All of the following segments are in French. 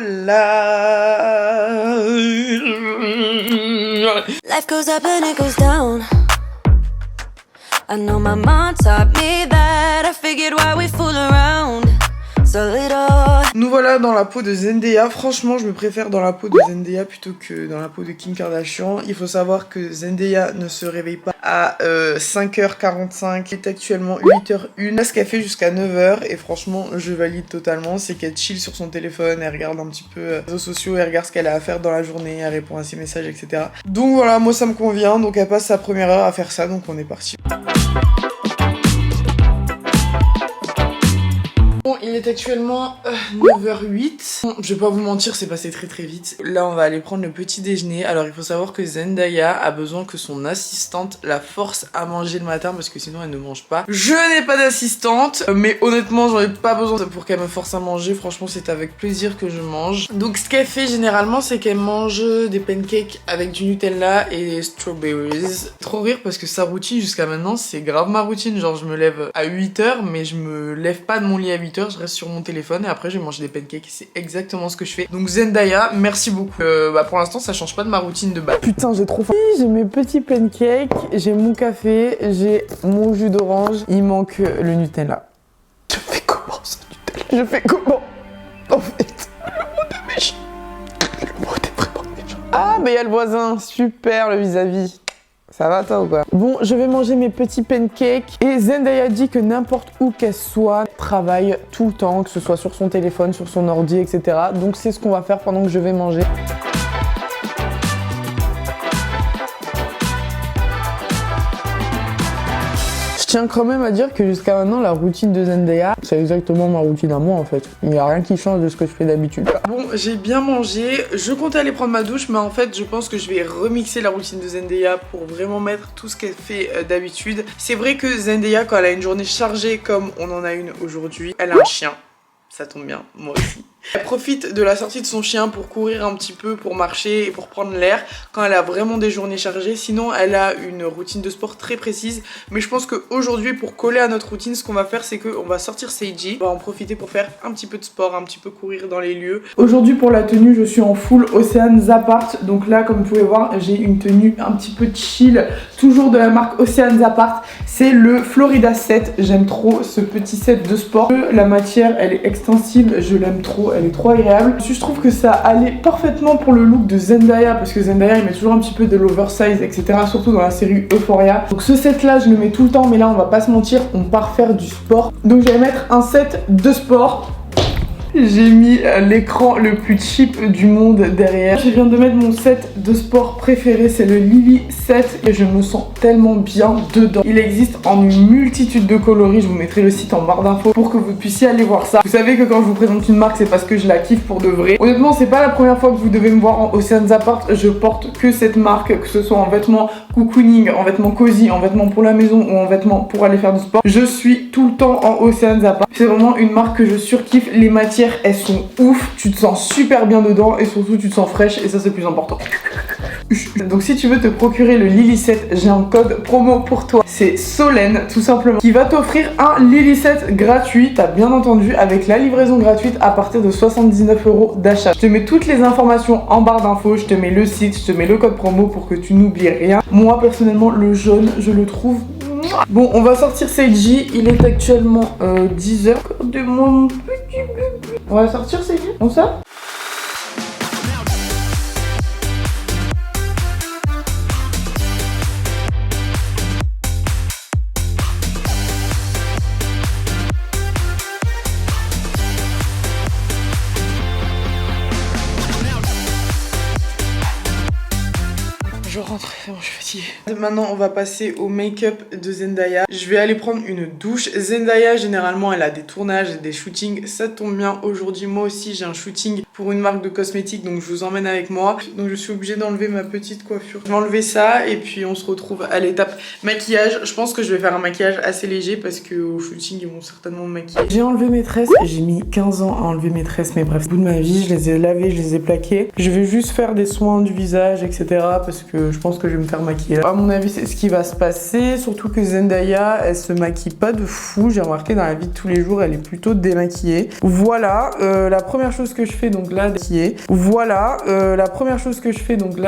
Life goes up and it goes down. I know my mom taught me that. I figured why we fool around so little. Nous voilà dans la peau de Zendaya. Franchement, je me préfère dans la peau de Zendaya plutôt que dans la peau de Kim Kardashian. Il faut savoir que Zendaya ne se réveille pas à 5h45. Il est actuellement 8h01. Là, ce qu'elle fait jusqu'à 9h. Et franchement, je valide totalement. C'est qu'elle chill sur son téléphone. Elle regarde un petit peu les réseaux sociaux. Elle regarde ce qu'elle a à faire dans la journée. Elle répond à ses messages, etc. Donc voilà, moi ça me convient. Donc elle passe sa première heure à faire ça. Donc on est parti. Bon, il est actuellement 9h08. Bon, je vais pas vous mentir, c'est passé très très vite. Là, on va aller prendre le petit déjeuner. Alors, il faut savoir que Zendaya a besoin que son assistante la force à manger le matin parce que sinon elle ne mange pas. Je n'ai pas d'assistante, mais honnêtement, j'en ai pas besoin pour qu'elle me force à manger. Franchement, c'est avec plaisir que je mange. Donc, ce qu'elle fait généralement, c'est qu'elle mange des pancakes avec du Nutella et des strawberries. Trop rire parce que sa routine jusqu'à maintenant, c'est grave ma routine. Genre, je me lève à 8h, mais je me lève pas de mon lit à 8h. Je reste sur mon téléphone et après je vais manger des pancakes. C'est exactement ce que je fais. Donc Zendaya, merci beaucoup. Pour l'instant ça change pas de ma routine de base. Putain, j'ai trop faim. J'ai mes petits pancakes, j'ai mon café, j'ai mon jus d'orange. Il manque le Nutella. Je fais comment ce Nutella? Je fais comment? En fait, le mot de méchant. Le mot est vraiment méchant. Ah mais il y a le voisin. Super le vis-à-vis. Ça va toi ou quoi? Bon, je vais manger mes petits pancakes. Et Zendaya dit que n'importe où qu'elle soit, elle travaille tout le temps, que ce soit sur son téléphone, sur son ordi, etc. Donc c'est ce qu'on va faire pendant que je vais manger. Je tiens quand même à dire que jusqu'à maintenant, la routine de Zendaya, c'est exactement ma routine à moi en fait. Il n'y a rien qui change de ce que je fais d'habitude. Bon, j'ai bien mangé. Je comptais aller prendre ma douche, mais en fait, je pense que je vais remixer la routine de Zendaya pour vraiment mettre tout ce qu'elle fait d'habitude. C'est vrai que Zendaya, quand elle a une journée chargée comme on en a une aujourd'hui, elle a un chien. Ça tombe bien, moi aussi. Elle profite de la sortie de son chien pour courir un petit peu, pour marcher et pour prendre l'air quand elle a vraiment des journées chargées. Sinon, elle a une routine de sport très précise. Mais je pense qu'aujourd'hui, pour coller à notre routine, ce qu'on va faire, c'est qu'on va sortir Seiji. On va en profiter pour faire un petit peu de sport, un petit peu courir dans les lieux. Aujourd'hui, pour la tenue, je suis en full Ocean's Apart. Donc là, comme vous pouvez voir, j'ai une tenue un petit peu chill, toujours de la marque Ocean's Apart. C'est le Florida Set. J'aime trop ce petit set de sport. La matière, elle est extensible. Je l'aime trop. Elle est trop agréable. Je trouve que ça allait parfaitement pour le look de Zendaya parce que Zendaya il met toujours un petit peu de l'oversize, etc. Surtout dans la série Euphoria. Donc ce set là je le mets tout le temps, mais là on va pas se mentir, on part faire du sport. Donc je vais mettre un set de sport. J'ai mis l'écran le plus cheap du monde derrière. Je viens de mettre mon set de sport préféré, c'est le Lily Set et je me sens tellement bien dedans. Il existe en une multitude de coloris, je vous mettrai le site en barre d'infos pour que vous puissiez aller voir ça. Vous savez que quand je vous présente une marque, c'est parce que je la kiffe pour de vrai. Honnêtement, c'est pas la première fois que vous devez me voir en Ocean's Apart. Je porte que cette marque, que ce soit en vêtements cocooning, en vêtements cosy, en vêtements pour la maison ou en vêtements pour aller faire du sport. Je suis tout le temps en Ocean's Apart. C'est vraiment une marque que je surkiffe. Les matières, elles sont ouf, tu te sens super bien dedans et surtout tu te sens fraîche et ça c'est le plus important. Donc si tu veux te procurer le Lily Set, j'ai un code promo pour toi. C'est Solène tout simplement qui va t'offrir un Lily Set gratuit, t'as bien entendu, avec la livraison gratuite à partir de 79 € d'achat. Je te mets toutes les informations en barre d'infos, je te mets le site, je te mets le code promo pour que tu n'oublies rien. Moi personnellement le jaune je le trouve. Bon, on va sortir Seiji, il est actuellement 10h de mon petit bébé. On va sortir Seiji, on sort? Je rentre, c'est bon, je suis fatiguée. Maintenant, on va passer au make-up de Zendaya. Je vais aller prendre une douche. Zendaya, généralement, elle a des tournages et des shootings. Ça tombe bien, aujourd'hui, moi aussi, j'ai un shooting pour une marque de cosmétiques, donc je vous emmène avec moi. Donc je suis obligée d'enlever ma petite coiffure. Je vais enlever ça et puis on se retrouve à l'étape maquillage. Je pense que je vais faire un maquillage assez léger parce qu'au shooting, ils vont certainement me maquiller. J'ai enlevé mes tresses. J'ai mis 15 ans à enlever mes tresses, mais bref, au bout de ma vie, je les ai lavées, je les ai plaquées. Je vais juste faire des soins du visage, etc. parce que je pense pense que je vais me faire maquiller. À mon avis, c'est ce qui va se passer, surtout que Zendaya, elle se maquille pas de fou. J'ai remarqué dans la vie de tous les jours, elle est plutôt démaquillée. Voilà, la première chose que je fais donc là,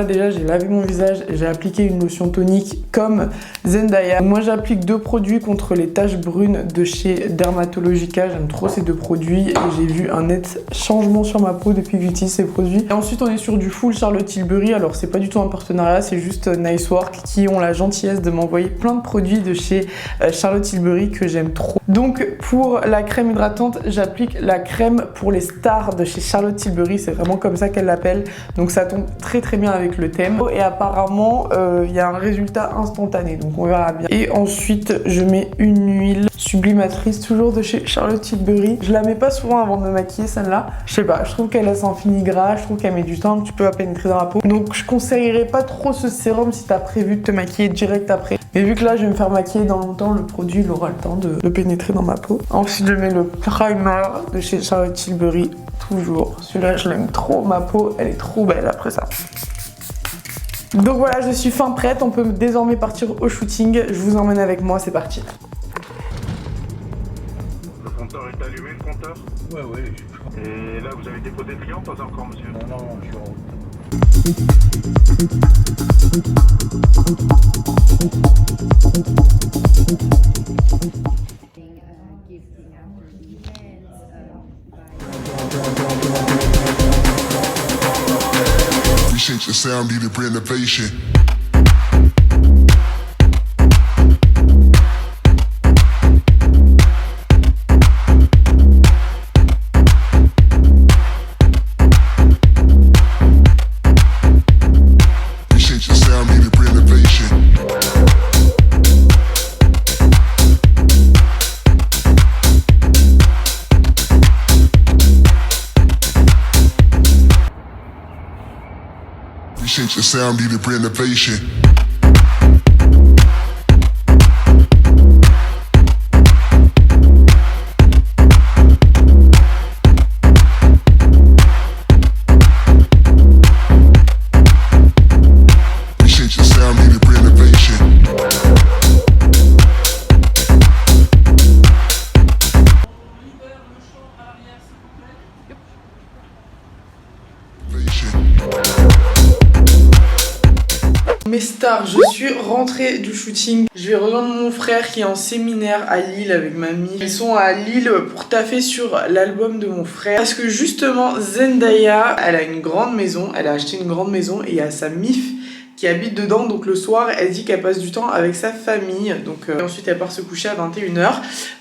déjà j'ai lavé mon visage, j'ai appliqué une lotion tonique comme Zendaya. Moi j'applique 2 produits contre les taches brunes de chez Dermatologica. J'aime trop ces 2 produits et j'ai vu un net changement sur ma peau depuis que j'utilise ces produits. Et ensuite on est sur du full Charlotte Tilbury. Alors c'est pas du tout un partenariat, c'est juste Nice Work qui ont la gentillesse de m'envoyer plein de produits de chez Charlotte Tilbury que j'aime trop. Donc pour la crème hydratante, j'applique la crème pour les stars de chez Charlotte Tilbury. C'est vraiment comme ça qu'elle l'appelle. Donc ça tombe très très bien avec le thème. Et apparemment il y a un résultat instantané. Donc on verra bien. Et ensuite je mets une huile sublimatrice toujours de chez Charlotte Tilbury. Je la mets pas souvent avant de me maquiller celle-là. Je sais pas, je trouve qu'elle laisse un fini gras, je trouve qu'elle met du temps un petit peu à pénétrer dans la peau. Donc je conseillerais pas trop ce sérum si t'as prévu de te maquiller direct après. Mais vu que là je vais me faire maquiller dans longtemps, le produit il aura le temps de pénétrer dans ma peau. Ensuite je mets le primer de chez Charlotte Tilbury, toujours. Celui-là je l'aime trop, ma peau elle est trop belle après ça. Donc voilà, je suis fin prête, on peut désormais partir au shooting. Je vous emmène avec moi, c'est parti. Le compteur est allumé, le compteur? Ouais. Et là, vous avez déposé le client, pas encore, monsieur? Non, je suis en route. Appreciate your sound, need a renovation. Appreciate your sound, need a renovation. Appreciate your sound, need a renovation. Appreciate your sound, need a renovation. Mes stars, je suis rentrée du shooting. Je vais rejoindre mon frère qui est en séminaire à Lille avec mamie. Ils sont à Lille pour taffer sur l'album de mon frère. Parce que justement, Zendaya, elle a une grande maison. Elle a acheté une grande maison et il y a sa mif qui habite dedans. Donc le soir, elle dit qu'elle passe du temps avec sa famille. Donc ensuite, elle part se coucher à 21h.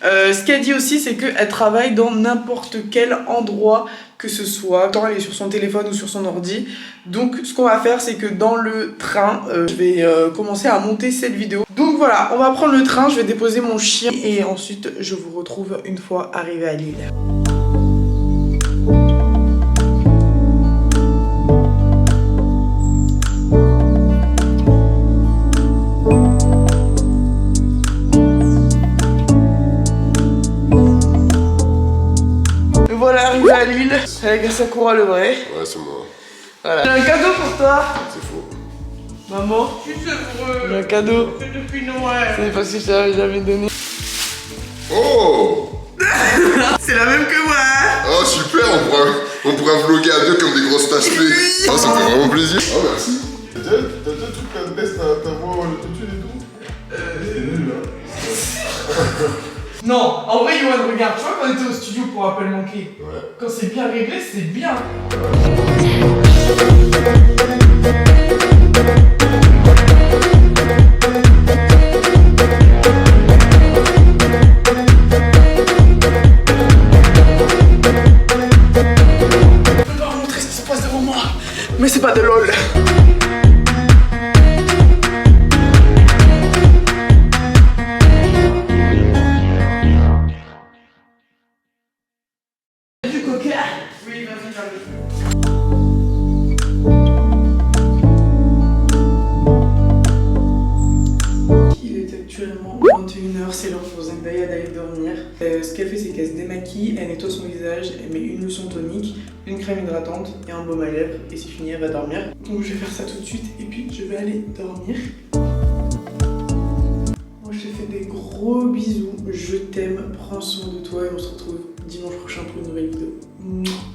Ce qu'elle dit aussi, c'est qu'elle travaille dans n'importe quel endroit que ce soit. Tant elle est sur son téléphone ou sur son ordi. Donc ce qu'on va faire, c'est que dans le train, je vais commencer à monter cette vidéo. Donc voilà, on va prendre le train, je vais déposer mon chien et ensuite je vous retrouve une fois arrivé à Lille. Voilà, arrivé à Lille avec Sakura le vrai. Ouais, c'est moi. Voilà. J'ai un cadeau pour toi. C'est faux. Maman, j'ai un cadeau. Depuis Noël. C'est parce que je t'avais jamais donné. Oh! C'est la même que moi. Oh, super, on pourra vlogger à deux comme des grosses taches P. Oh, ça me fait vraiment plaisir. Oh, merci. T'as déjà le truc là de laisse ta voix tout de suite et tout? C'est nul, là. Non, en vrai, Yoann, regarde, tu vois quand on était au studio pour Appel Manqué, Ouais. quand c'est bien réglé, c'est bien. Je peux pas vous montrer ce qui se passe devant moi, mais c'est pas de LOL. Il est actuellement 21h, c'est l'heure pour Zendaya d'aller dormir. Ce qu'elle fait, c'est qu'elle se démaquille, elle nettoie son visage, elle met une lotion tonique, une crème hydratante et un baume à lèvres et c'est fini, elle va dormir. Donc je vais faire ça tout de suite et puis je vais aller dormir. Moi je te fais des gros bisous, je t'aime, prends soin de toi et on se retrouve dimanche prochain pour une nouvelle vidéo. Mouah.